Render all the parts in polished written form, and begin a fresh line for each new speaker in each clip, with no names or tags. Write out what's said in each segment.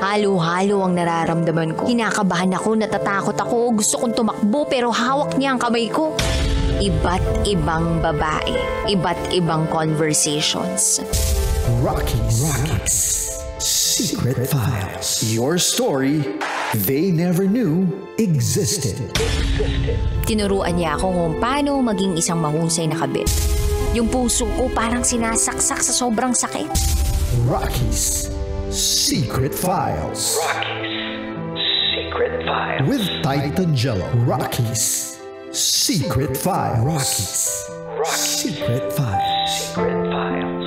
Halo-halo ang nararamdaman ko. Kinakabahan ako, natatakot ako, gusto kong tumakbo pero hawak niya ang kamay ko. Iba't ibang babae, iba't ibang conversations.
Rocky's Secret Files. Your story they never knew existed.
Tinuruan niya ako kung paano maging isang mahusay na kabit. Yung puso ko parang sinasaksak sa sobrang sakit.
Rocky's Secret Files.
Secret Files.
With Titan Jello. Rocky's Secret Files. Secret Files.
Secret Files.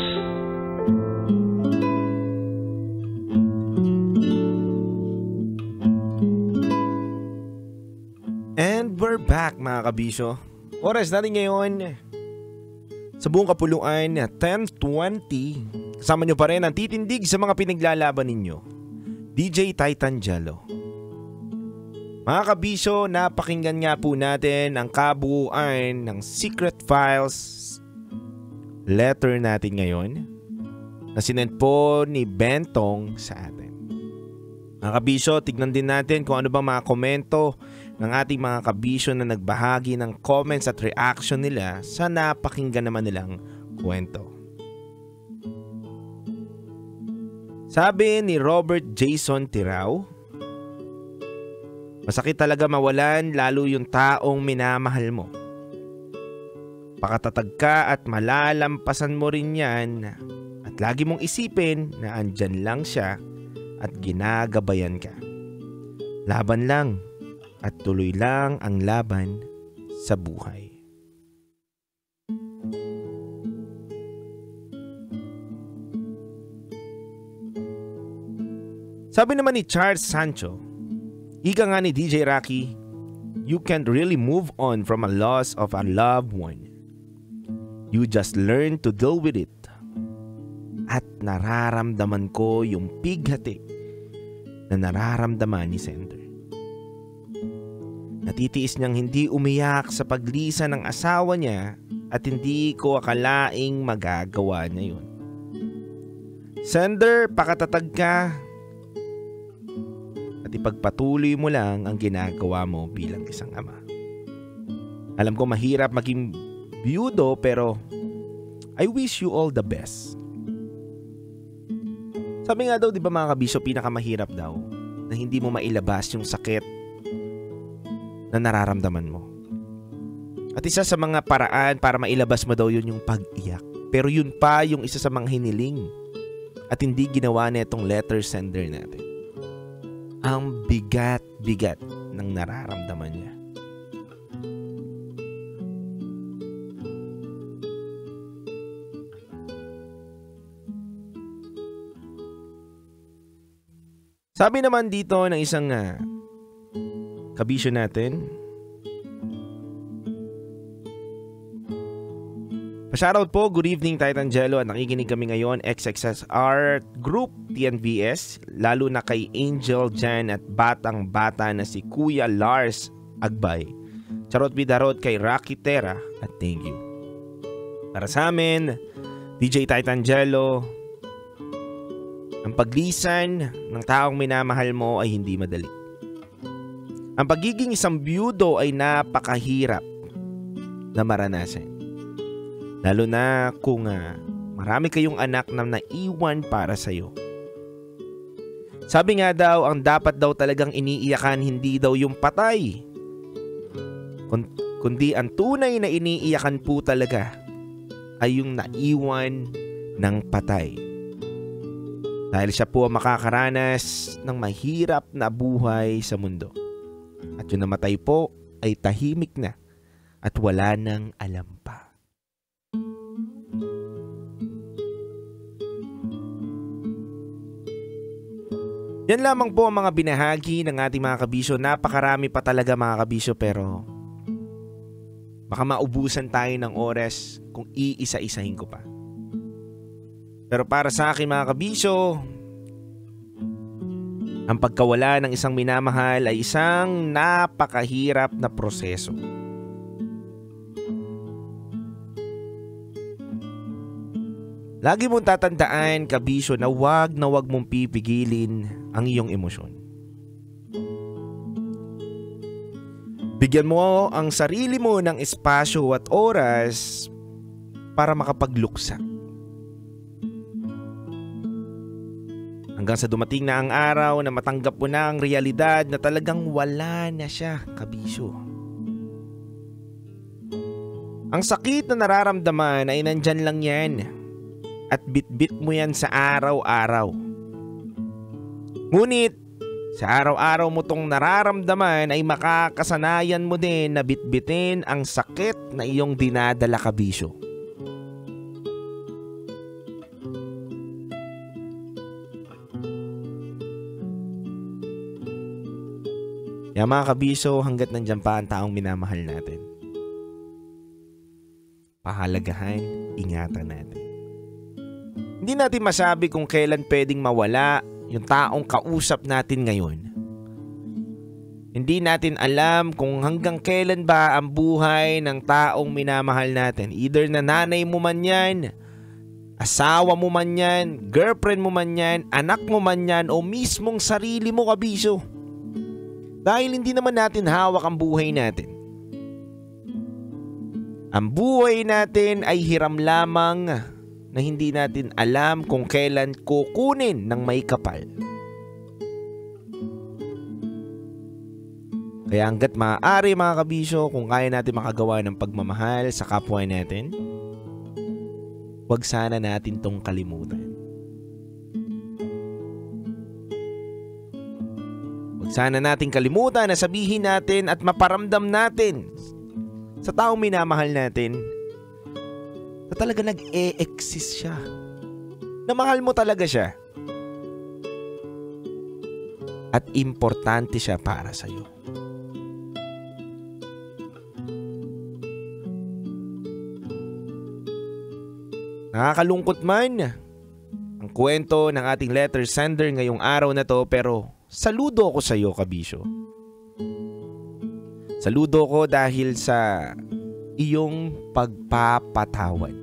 And we're back mga kabisyo. Oras natin ngayon sa buong kapuluan 10:20. Kasama nyo pa rin ang titindig sa mga pinaglalaban ninyo, DJ Titan Jello. Mga kabisyo, napakinggan nga po natin ang kabuuan ng Secret Files letter natin ngayon na sinend po ni Bentong sa atin. Mga kabisyo, tignan din natin kung ano ba mga komento ng ating mga kabisyo na nagbahagi ng comments at reaction nila sa napakinggan naman nilang kwento. Sabi ni Robert Jason Tirao, masakit talaga mawalan lalo yung taong minamahal mo. Pakatatag ka at malalampasan mo rin yan at lagi mong isipin na andyan lang siya at ginagabayan ka. Laban lang at tuloy lang ang laban sa buhay. Sabi naman ni Charles Sancho, ika nga ni DJ Rocky, you can't really move on from a loss of a loved one. You just learn to deal with it. At nararamdaman ko yung pighati na nararamdaman ni Sender. Natitiis niyang hindi umiyak sa paglisan ng asawa niya at hindi ko akalaing magagawa niya yun. Sender, pakatatag ka at ipagpatuloy mo lang ang ginagawa mo bilang isang ama. Alam ko mahirap maging biyudo pero I wish you all the best. Sabi nga daw, di ba mga kabisyo, pinakamahirap daw na hindi mo mailabas yung sakit na nararamdaman mo. At isa sa mga paraan para mailabas mo daw yun yung pag-iyak. Pero yun pa yung isa sa mga hiniling at hindi ginawa na itong letter sender natin. Ang bigat-bigat ng nararamdaman niya. Sabi naman dito ng isang kabisyo natin, pa-shoutout po, good evening Titan Jello, at nakikinig kami ngayon XXSR Group TNVS, lalo na kay Angel Jan at batang bata na si Kuya Lars Agbay. Charot bidarot kay Rocky Terra at thank you. Para sa amin, DJ Titan Jello, ang paglisan ng taong minamahal mo ay hindi madali. Ang pagiging isang byudo ay napakahirap na maranasan. Lalo na kung marami kayong anak na naiwan para sa'yo. Sabi nga daw, ang dapat daw talagang iniiyakan hindi daw yung patay, kundi ang tunay na iniiyakan po talaga ay yung naiwan ng patay. Dahil siya po ang makakaranas ng mahirap na buhay sa mundo. At yung namatay po ay tahimik na at wala nang alam pa. Yan lamang po ang mga binahagi ng ating mga kabisyo. Napakarami pa talaga mga kabisyo, pero baka maubusan tayo ng oras kung iisa-isahin ko pa. Pero para sa akin mga kabisyo, ang pagkawala ng isang minamahal ay isang napakahirap na proseso. Lagi mong tatandaan, kabisyo, na wag mong pipigilin ang iyong emosyon. Bigyan mo ang sarili mo ng espasyo at oras para makapagluksa. Hanggang sa dumating na ang araw na matanggap mo na ang realidad na talagang wala na siya, kabisyo. Ang sakit na nararamdaman ay nandyan lang yan at bitbit mo yan sa araw-araw. Ngunit sa araw-araw mo tong nararamdaman ay makakasanayan mo din na bitbitin ang sakit na iyong dinadala, kabisyo. Kaya mga kabisyo, hanggat nandyan pa ang taong minamahal natin, pahalagahan, ingatan natin. Hindi natin masabi kung kailan pwedeng mawala yung taong kausap natin ngayon. Hindi natin alam kung hanggang kailan ba ang buhay ng taong minamahal natin. Either na nanay mo man yan, asawa mo man yan, girlfriend mo man yan, anak mo man yan, o mismong sarili mo, kabisyo. Dahil hindi naman natin hawak ang buhay natin. Ang buhay natin ay hiram lamang na hindi natin alam kung kailan kukunin ng may kapal. Kaya hanggat maaari, mga kabisyo, kung kaya natin makagawa ng pagmamahal sa kapwa natin, huwag sana natin tong kalimutan. Huwag sana natin kalimutan na sabihin natin at maparamdam natin sa taong minamahal natin na talaga nag-e-exist siya. Na mahal mo talaga siya. At importante siya para sa'yo. Nakakalungkot man ang kwento ng ating letter sender ngayong araw na to, pero saludo ko sa iyo, kabisyo. Saludo ko dahil sa iyong pagpapatawad.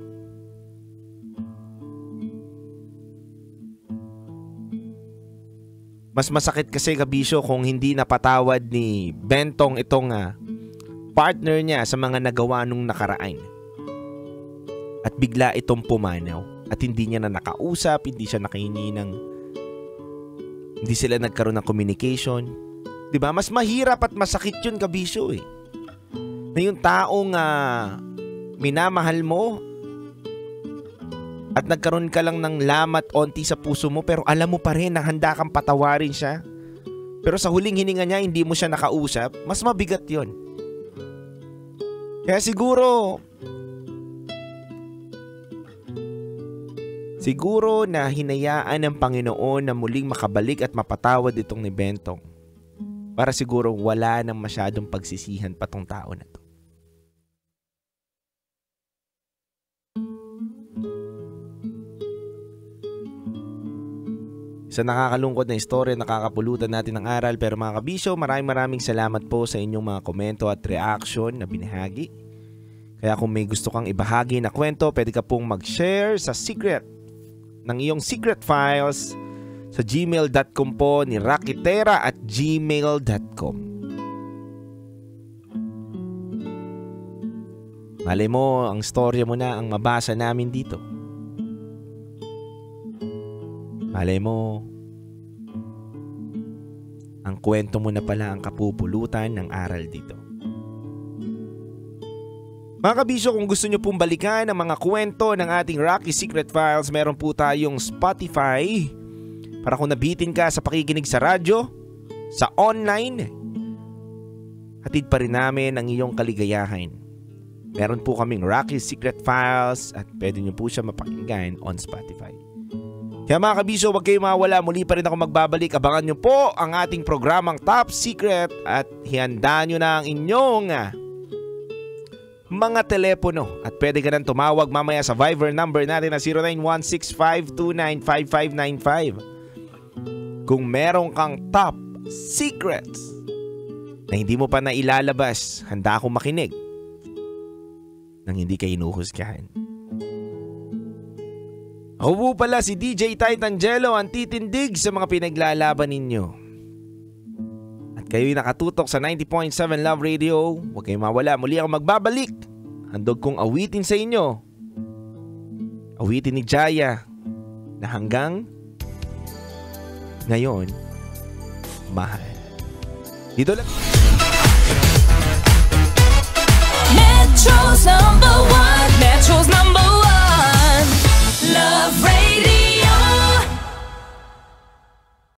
Mas masakit kasi, kabisyo, kung hindi napatawad ni Bentong itong partner niya sa mga nagawa nung nakaraan. At bigla itong pumanaw at hindi niya na nakausap, hindi siya nakahingi ng, hindi sila nagkaroon ng communication. Diba? Mas mahirap at masakit yun, kabisyo, eh. Na yung taong minamahal mo at nagkaroon ka lang ng lamat onti sa puso mo, pero alam mo pa rin na handa kang patawarin siya. Pero sa huling hininga niya, hindi mo siya nakausap. Mas mabigat yun. Kaya siguro na hinayaan ng Panginoon na muling makabalik at mapatawad itong ni Bentong. Para siguro wala nang masyadong pagsisihan pa tong tao na to. Sa nakakalungkot na istorya, nakakapulutan natin ng aral, pero mga kabisyo, maraming salamat po sa inyong mga komento at reaction na binahagi. Kaya kung may gusto kang ibahagi na kwento, pwede ka pong mag-share sa secret ng iyong secret files sa gmail.com po ni rakitera@gmail.com. Malay mo, ang storya mo na ang mabasa namin dito. Malay mo, ang kwento mo na pala ang kapupulutan ng aral dito. Mga kabisyo, kung gusto nyo pong balikan ang mga kwento ng ating Rocky Secret Files, meron po tayong Spotify para kung nabitin ka sa pakikinig sa radyo, sa online, hatid pa rin namin ang iyong kaligayahan. Meron po kaming Rocky Secret Files at pwede nyo po siya mapakinggan on Spotify. Kaya mga kabisyo, huwag kayo mawala. Muli pa rin ako magbabalik. Abangan nyo po ang ating programang Top Secret at hihanda nyo na ang inyong mga telepono. At pwede ka nang tumawag mamaya sa Viber number natin na 0916-529-5595. Kung meron kang top secrets na hindi mo pa nailalabas, handa akong makinig nang hindi ka hinuhusgahan. Ako po pala si DJ Titangelo, ang titindig sa mga pinaglalaban ninyo. At kayo'y nakatutok sa 90.7 Love Radio. Huwag kayong mawala, muli ako magbabalik. Handog kong awitin sa inyo. Awitin ni Jaya na hanggang ngayon, mahal. Dito lang.